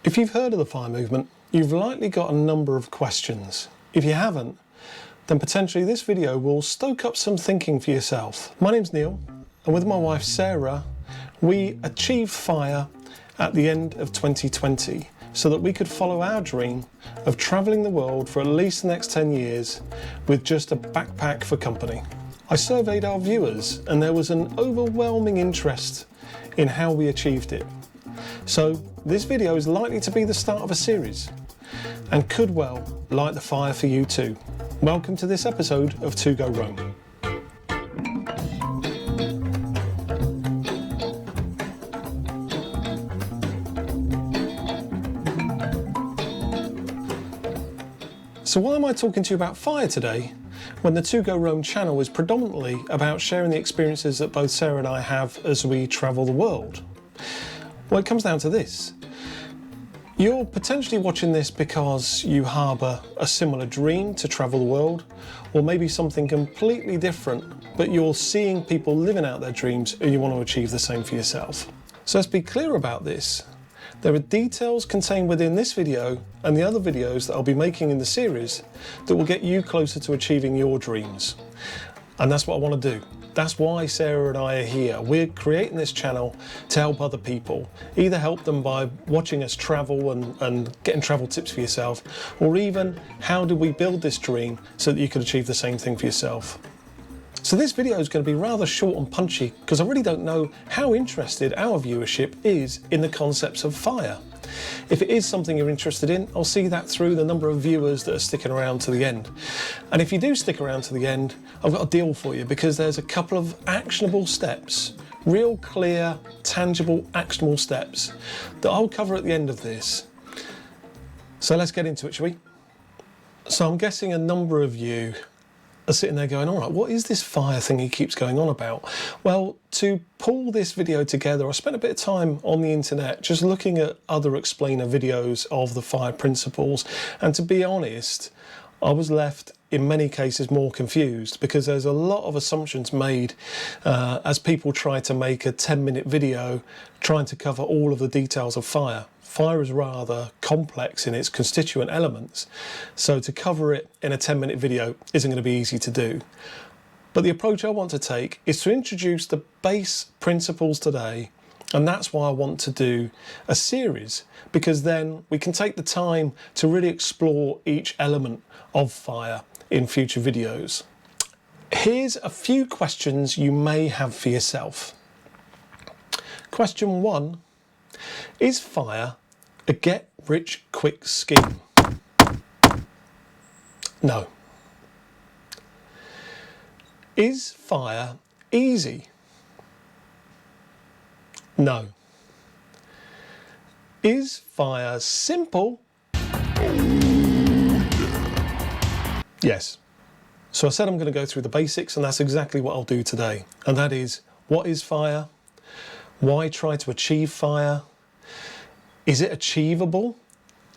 If you've heard of the FIRE movement, you've likely got a number of questions. If you haven't, then potentially this video will stoke up some thinking for yourself. My name's Neil, and with my wife Sarah, we achieved FIRE at the end of 2020 so that we could follow our dream of travelling the world for at least the next 10 years with just a backpack for company. I surveyed our viewers and there was an overwhelming interest in how we achieved it. So this video is likely to be the start of a series and could well light the fire for you too. Welcome to this episode of To Go Rome. So why am I talking to you about FIRE today when the To Go Rome channel is predominantly about sharing the experiences that both Sarah and I have as we travel the world? Well, it comes down to this. You're potentially watching this because you harbour a similar dream to travel the world, or maybe something completely different, but you're seeing people living out their dreams and you want to achieve the same for yourself. So let's be clear about this. There are details contained within this video and the other videos that I'll be making in the series that will get you closer to achieving your dreams. And that's what I want to do. That's why Sarah and I are here. We're creating this channel to help other people. Either help them by watching us travel and getting travel tips for yourself, or even how do we build this dream so that you can achieve the same thing for yourself. So this video is going to be rather short and punchy because I really don't know how interested our viewership is in the concepts of FIRE. If it is something you're interested in, I'll see that through the number of viewers that are sticking around to the end. And if you do stick around to the end, I've got a deal for you because there's a couple of actionable steps, real clear, tangible, actionable steps that I'll cover at the end of this. So let's get into it, shall we? So I'm guessing a number of you are sitting there going, all right, what is this FIRE thing he keeps going on about? Well, to pull this video together, I spent a bit of time on the internet just looking at other explainer videos of the FIRE principles, and to be honest, I was left in many cases more confused because there's a lot of assumptions made as people try to make a 10-minute video trying to cover all of the details of FIRE. FIRE is rather complex in its constituent elements, so to cover it in a 10-minute video isn't going to be easy to do. But the approach I want to take is to introduce the base principles today, and that's why I want to do a series, because then we can take the time to really explore each element of FIRE in future videos. Here's a few questions you may have for yourself. Question 1, is FIRE a get-rich-quick scheme? No. Is FIRE easy? No. Is FIRE simple? Yes. So I said I'm going to go through the basics, and that's exactly what I'll do today. And that is, what is FIRE? Why try to achieve FIRE? Is it achievable,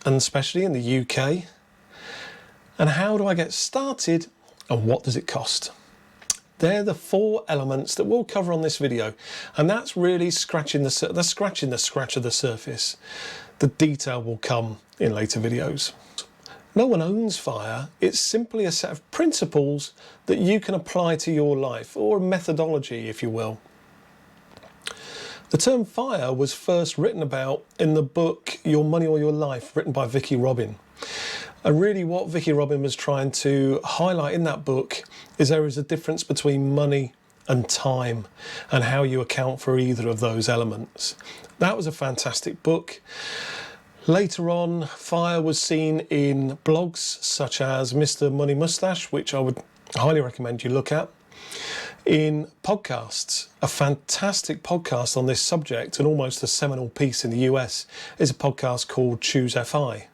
and especially in the UK? And how do I get started, and what does it cost? They're the 4 elements that we'll cover on this video, and that's really scratching the scratch of the surface. The detail will come in later videos. No one owns FIRE. It's simply a set of principles that you can apply to your life, or a methodology, if you will. The term FIRE was first written about in the book Your Money or Your Life, written by Vicki Robin. And really what Vicki Robin was trying to highlight in that book is there is a difference between money and time and how you account for either of those elements. That was a fantastic book. Later on, FIRE was seen in blogs such as Mr. Money Mustache, which I would highly recommend you look at. In podcasts, a fantastic podcast on this subject and almost a seminal piece in the US is a podcast called Choose F.I.R.E.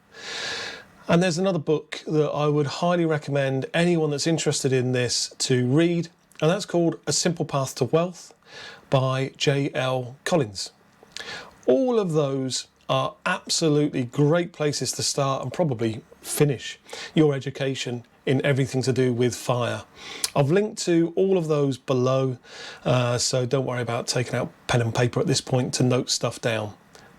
And there's another book that I would highly recommend anyone that's interested in this to read, and that's called A Simple Path to Wealth by J.L. Collins. All of those are absolutely great places to start and probably finish your education in everything to do with FIRE. I've linked to all of those below, so don't worry about taking out pen and paper at this point to note stuff down.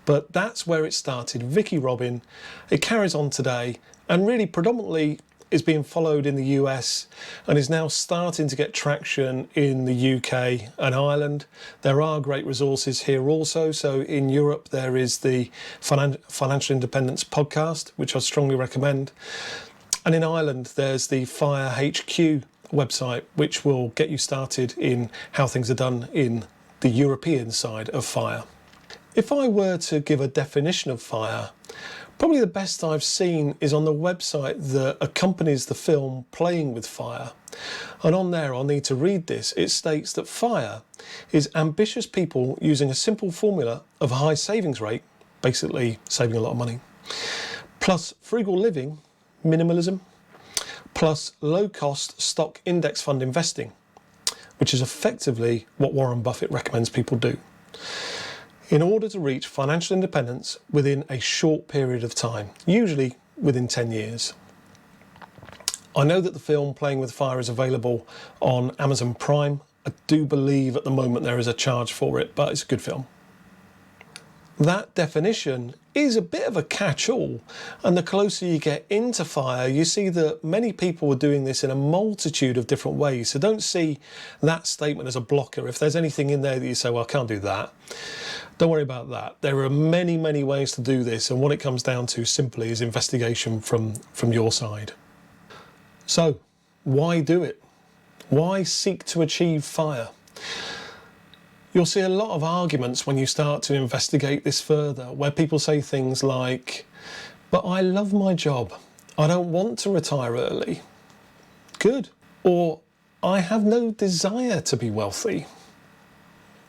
But that's where it started. Vicky Robin. It carries on today and really predominantly is being followed in the US and is now starting to get traction in the UK and Ireland. There are great resources here also. So in Europe, there is the Financial Independence podcast, which I strongly recommend. And in Ireland, there's the F.I.R.E HQ website, which will get you started in how things are done in the European side of F.I.R.E. If I were to give a definition of F.I.R.E, probably the best I've seen is on the website that accompanies the film Playing with Fire. And on there, I'll need to read this. It states that FIRE is ambitious people using a simple formula of a high savings rate, basically saving a lot of money, plus frugal living, minimalism, plus low-cost stock index fund investing, which is effectively what Warren Buffett recommends people do, in order to reach financial independence within a short period of time, usually within 10 years. I know that the film Playing with Fire is available on Amazon Prime. I do believe at the moment there is a charge for it, but it's a good film. That definition is a bit of a catch-all, and the closer you get into FIRE, you see that many people are doing this in a multitude of different ways. So don't see that statement as a blocker. If there's anything in there that you say, well, I can't do that, don't worry about that. There are many, many ways to do this, and what it comes down to simply is investigation from your side. So why do it? Why seek to achieve FIRE? You'll see a lot of arguments when you start to investigate this further, where people say things like, but I love my job, I don't want to retire early. Good. Or, I have no desire to be wealthy.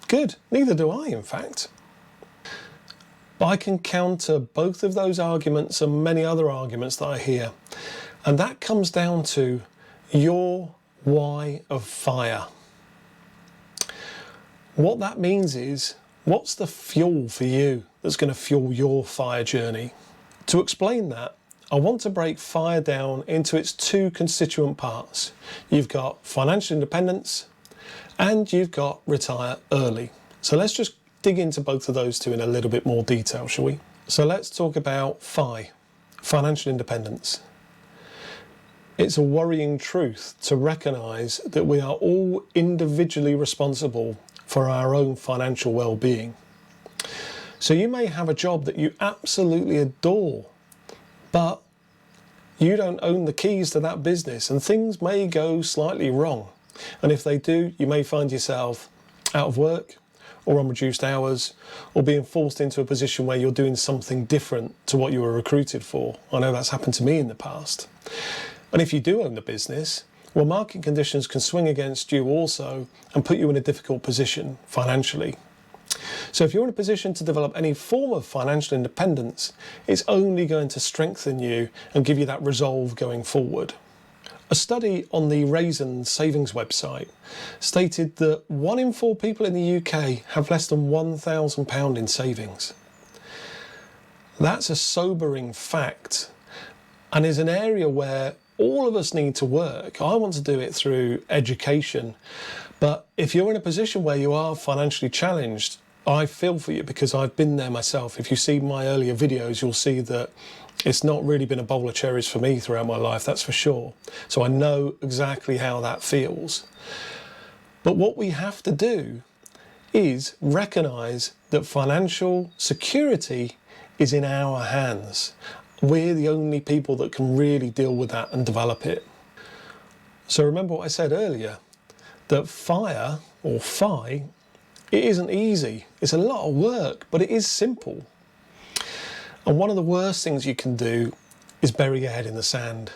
Good. Neither do I, in fact. But I can counter both of those arguments and many other arguments that I hear. And that comes down to your why of FIRE. What that means is, what's the fuel for you that's going to fuel your FIRE journey? To explain that, I want to break FIRE down into its two constituent parts. You've got financial independence and you've got retire early. So let's just dig into both of those two in a little bit more detail, shall we? So let's talk about FI, financial independence. It's a worrying truth to recognise that we are all individually responsible for our own financial well-being. So you may have a job that you absolutely adore, but you don't own the keys to that business and things may go slightly wrong. And if they do, you may find yourself out of work or on reduced hours or being forced into a position where you're doing something different to what you were recruited for. I know that's happened to me in the past. And if you do own the business, well, market conditions can swing against you also and put you in a difficult position financially. So if you're in a position to develop any form of financial independence, it's only going to strengthen you and give you that resolve going forward. A study on the Raisin Savings website stated that 1 in 4 people in the UK have less than £1,000 in savings. That's a sobering fact and is an area where all of us need to work. I want to do it through education, but if you're in a position where you are financially challenged, I feel for you because I've been there myself. If you see my earlier videos, you'll see that it's not really been a bowl of cherries for me throughout my life, that's for sure. So I know exactly how that feels. But what we have to do is recognise that financial security is in our hands. We're the only people that can really deal with that and develop it. So remember what I said earlier, that FIRE or FI, it isn't easy. It's a lot of work, but it is simple. And one of the worst things you can do is bury your head in the sand.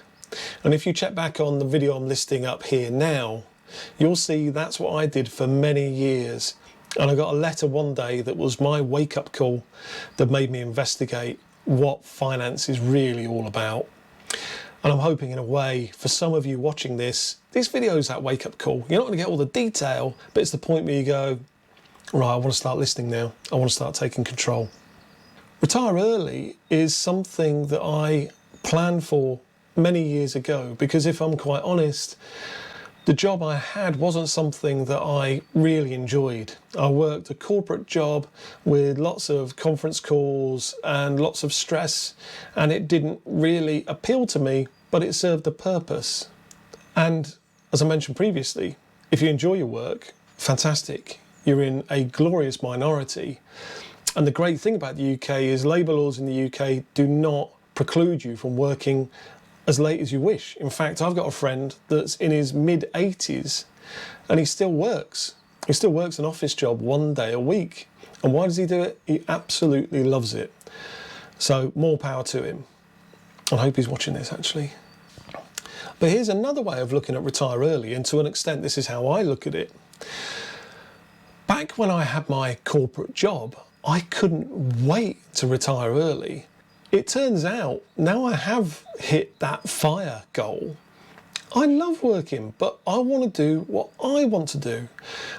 And if you check back on the video I'm listing up here now, you'll see that's what I did for many years. And I got a letter one day that was my wake-up call that made me investigate what finance is really all about. And I'm hoping in a way for some of you watching this video is that wake-up call. You're not going to get all the detail, but it's the point where you go, right, I want to start listening now. I want to start taking control. Retire early is something that I planned for many years ago, because if I'm quite honest, The job I had wasn't something that I really enjoyed. I worked a corporate job with lots of conference calls and lots of stress, and it didn't really appeal to me, but it served a purpose. And as I mentioned previously, if you enjoy your work, fantastic. You're in a glorious minority. And the great thing about the UK is labour laws in the UK do not preclude you from working as late as you wish. In fact, I've got a friend that's in his mid-80s and he still works. He still works an office job 1 day a week. And why does he do it? He absolutely loves it. So more power to him. I hope he's watching this actually. But here's another way of looking at retire early, and to an extent this is how I look at it. Back when I had my corporate job, I couldn't wait to retire early. It turns out now I have hit that FIRE goal. I love working, but I want to do what I want to do.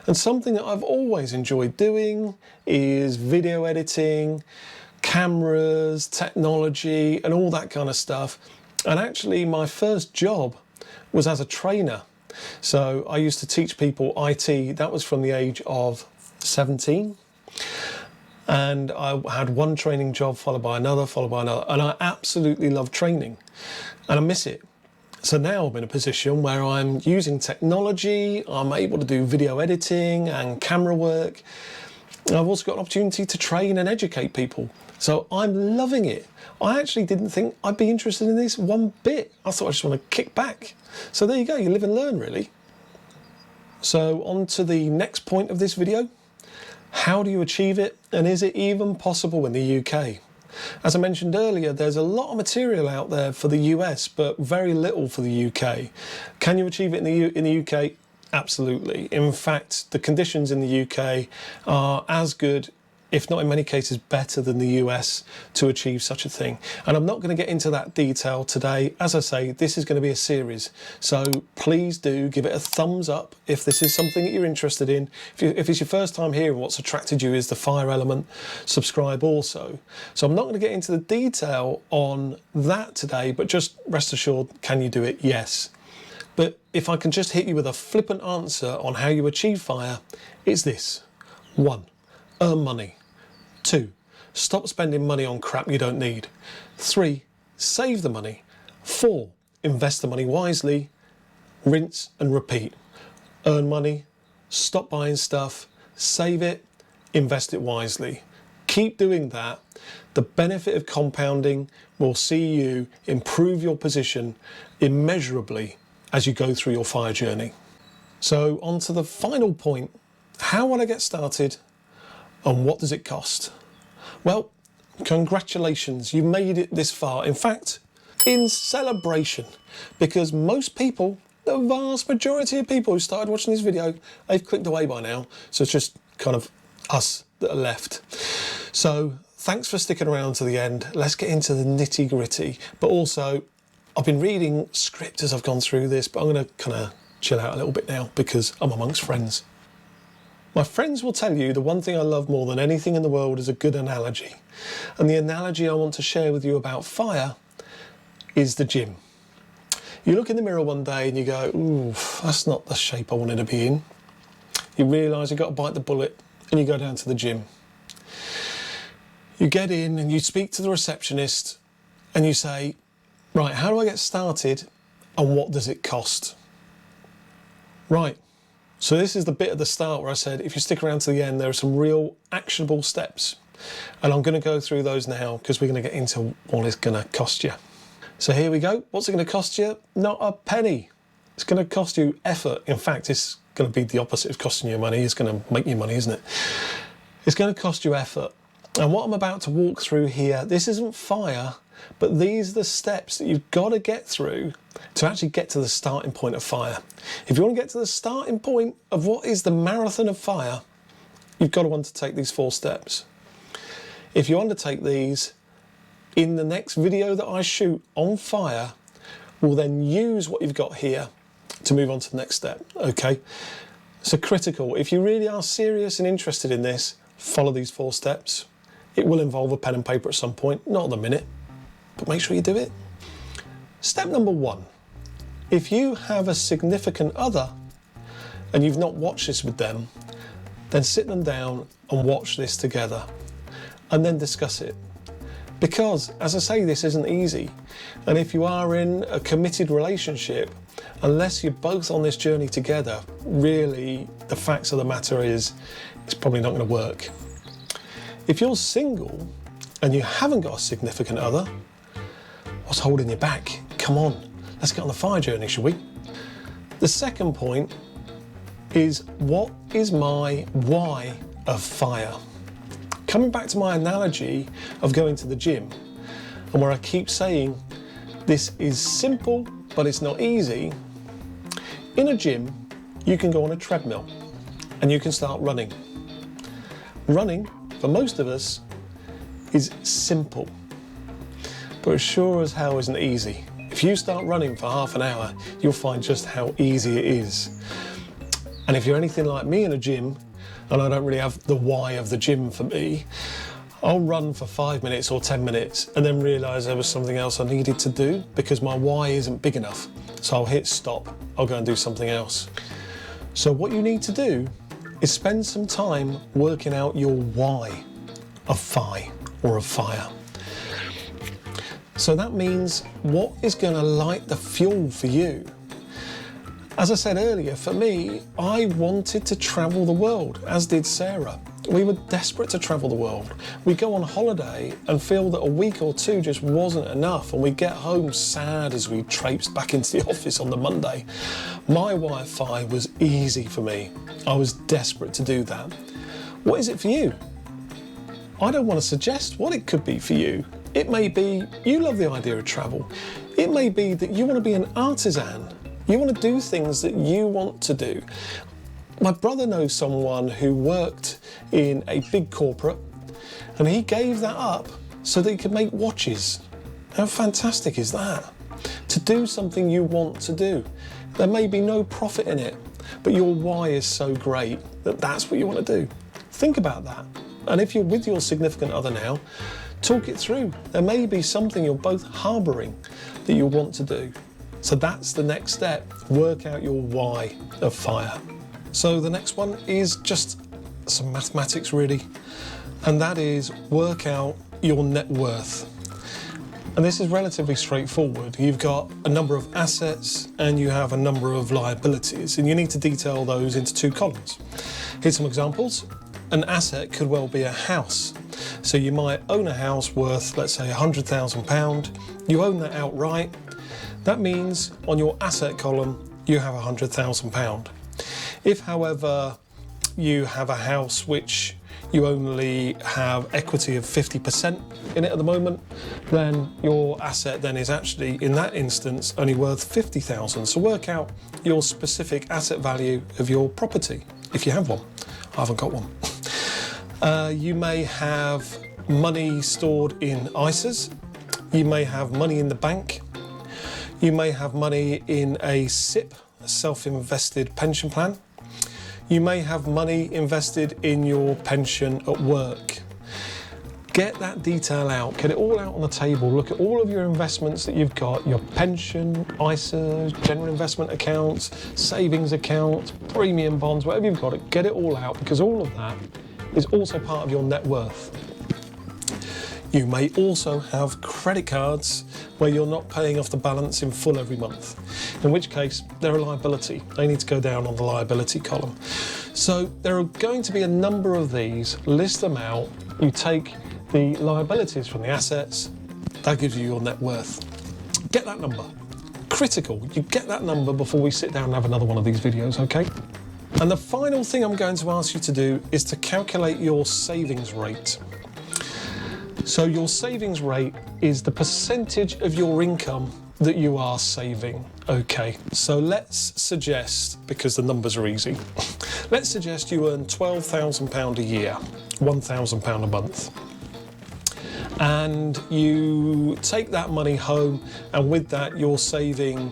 And something that I've always enjoyed doing is video editing, cameras, technology, and all that kind of stuff. And actually my first job was as a trainer. So I used to teach people IT. That was from the age of 17. And I had one training job followed by another, and I absolutely love training and I miss it. So now I'm in a position where I'm using technology, I'm able to do video editing and camera work. And I've also got an opportunity to train and educate people. So I'm loving it. I actually didn't think I'd be interested in this one bit. I thought I just want to kick back. So there you go, you live and learn really. So on to the next point of this video. How do you achieve it, and is it even possible in the UK? As I mentioned earlier, there's a lot of material out there for the US, but very little for the UK. Can you achieve it in the UK? Absolutely. In fact, the conditions in the UK are as good, if not in many cases better than the US to achieve such a thing. And I'm not going to get into that detail today. As I say, this is going to be a series. So please do give it a thumbs up if this is something that you're interested in. If it's your first time here and what's attracted you is the FIRE element, subscribe also. So I'm not going to get into the detail on that today, but just rest assured, can you do it? Yes. But if I can just hit you with a flippant answer on how you achieve FIRE, it's this. 1. Earn money. 2. Stop spending money on crap you don't need. 3. Save the money. 4. Invest the money wisely. Rinse and repeat. Earn money, stop buying stuff, save it, invest it wisely. Keep doing that. The benefit of compounding will see you improve your position immeasurably as you go through your FIRE journey. So on to the final point. How will I get started? And what does it cost? Well, congratulations, you made it this far. In fact, in celebration, because most people, the vast majority of people who started watching this video, they've clicked away by now. So it's just kind of us that are left. So thanks for sticking around to the end. Let's get into the nitty gritty. But also, I've been reading script as I've gone through this, but I'm going to kind of chill out a little bit now because I'm amongst friends. My friends will tell you the one thing I love more than anything in the world is a good analogy. And the analogy I want to share with you about FIRE is the gym. You look in the mirror one day and you go, ooh, that's not the shape I wanted to be in. You realise you've got to bite the bullet and you go down to the gym. You get in and you speak to the receptionist and you say, right, how do I get started and what does it cost? Right. So this is the bit at the start where I said, if you stick around to the end, there are some real actionable steps. And I'm going to go through those now because we're going to get into what it's going to cost you. So here we go. What's it going to cost you? Not a penny. It's going to cost you effort. In fact, it's going to be the opposite of costing you money. It's going to make you money, isn't it? It's going to cost you effort. And what I'm about to walk through here, this isn't FIRE, but these are the steps that you've got to get through to actually get to the starting point of FIRE. If you want to get to the starting point of what is the marathon of FIRE, you've got to undertake these 4 steps. If you undertake these, in the next video that I shoot on FIRE, we'll then use what you've got here to move on to the next step, okay? So critical, if you really are serious and interested in this, follow these 4 steps. It will involve a pen and paper at some point, not at the minute, but make sure you do it. Step number 1, If you have a significant other and you've not watched this with them, then sit them down and watch this together and then discuss it. Because, as I say, this isn't easy. And if you are in a committed relationship, unless you're both on this journey together, really the facts of the matter is it's probably not going to work. If you're single and you haven't got a significant other, what's holding you back? Come on, let's get on the FIRE journey, shall we? The second point is, what is my why of FIRE? Coming back to my analogy of going to the gym, and where I keep saying this is simple, but it's not easy. In a gym, you can go on a treadmill and you can start running. Running, for most of us, is simple, but it sure as hell isn't easy. If you start running for half an hour, you'll find just how easy it is. And if you're anything like me in a gym, and I don't really have the why of the gym for me, I'll run for 5 minutes or 10 minutes and then realise there was something else I needed to do because my why isn't big enough. So I'll hit stop, I'll go and do something else. So what you need to do is spend some time working out your why of FI or of FIRE. So that means what is going to light the fuel for you. As I said earlier, for me, I wanted to travel the world, as did Sarah. We were desperate to travel the world. We go on holiday and feel that a week or two just wasn't enough, and we get home sad as we traipsed back into the office on the Monday. My Wi-Fi was easy for me. I was desperate to do that. What is it for you? I don't want to suggest what it could be for you. It may be you love the idea of travel. It may be that you want to be an artisan. You want to do things that you want to do. My brother knows someone who worked in a big corporate and he gave that up so that he could make watches. How fantastic is that? To do something you want to do. There may be no profit in it, but your why is so great that that's what you want to do. Think about that. And if you're with your significant other now, talk it through. There may be something you're both harbouring that you want to do. So that's the next step. Work out your why of FIRE. So the next one is just some mathematics really, and that is work out your net worth. And this is relatively straightforward. You've got a number of assets and you have a number of liabilities, and you need to detail those into two columns. Here's some examples. An asset could well be a house. So you might own a house worth, let's say, £100,000. You own that outright. That means on your asset column, you have £100,000. If, however, you have a house which you only have equity of 50% in it at the moment, then your asset then is actually, in that instance, only worth £50,000. So work out your specific asset value of your property, if you have one. I haven't got one. You may have money stored in ISAs. You may have money in the bank. You may have money in a SIP, a self-invested pension plan. You may have money invested in your pension at work. Get that detail out, get it all out on the table. Look at all of your investments that you've got, your pension, ISA, general investment accounts, savings accounts, premium bonds, whatever you've got, get it all out, because all of that is also part of your net worth. You may also have credit cards where you're not paying off the balance in full every month, in which case they're a liability. They need to go down on the liability column. So there are going to be a number of these. List them out. You take the liabilities from the assets. That gives you your net worth. Get that number. Critical. You get that number before we sit down and have another one of these videos, okay? And the final thing I'm going to ask you to do is to calculate your savings rate. So your savings rate is the percentage of your income that you are saving. Okay, so let's suggest, because the numbers are easy, let's suggest you earn £12,000 a year, £1,000 a month. And you take that money home, and with that you're saving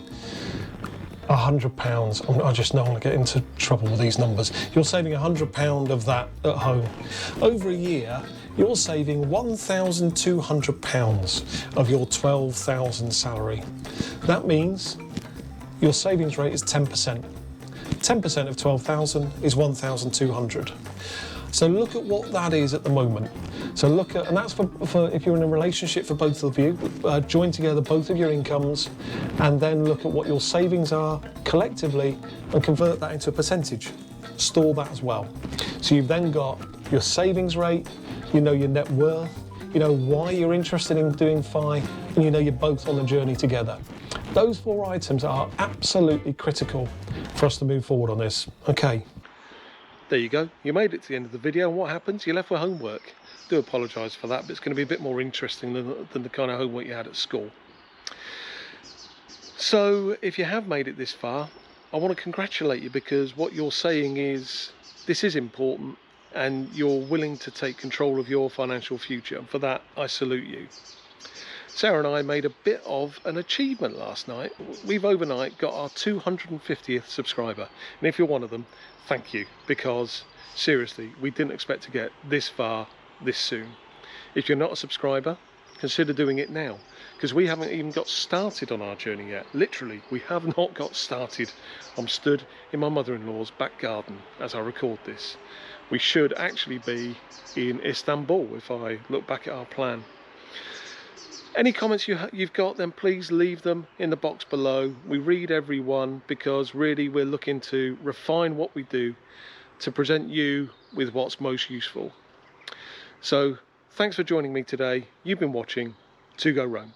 £100. I just know I'm going to get into trouble with these numbers. You're saving £100 of that at home. Over a year, you're saving £1,200 of your £12,000 salary. That means your savings rate is 10%. 10% of 12,000 is 1,200. So look at what that is at the moment. So look at, and that's for if you're in a relationship for both of you, join together both of your incomes and then look at what your savings are collectively and convert that into a percentage. Store that as well. So you've then got your savings rate, you know your net worth, you know why you're interested in doing F.I.R.E, and you know you're both on the journey together. Those 4 items are absolutely critical for us to move forward on this. Okay. There you go. You made it to the end of the video, and what happens? You're left with homework. I do apologise for that, but it's going to be a bit more interesting than the kind of homework you had at school. So if you have made it this far, I want to congratulate you, because what you're saying is this is important and you're willing to take control of your financial future, and for that I salute you. Sarah and I made a bit of an achievement last night. We've overnight got our 250th subscriber, and if you're one of them, thank you, because seriously, we didn't expect to get this far this soon. If you're not a subscriber, consider doing it now, because we haven't even got started on our journey yet. Literally, we have not got started. I'm stood in my mother-in-law's back garden as I record this. We should actually be in Istanbul if I look back at our plan. Any comments you've got, then please leave them in the box below. We read every one, because really we're looking to refine what we do to present you with what's most useful. So thanks for joining me today. You've been watching To Go Rome.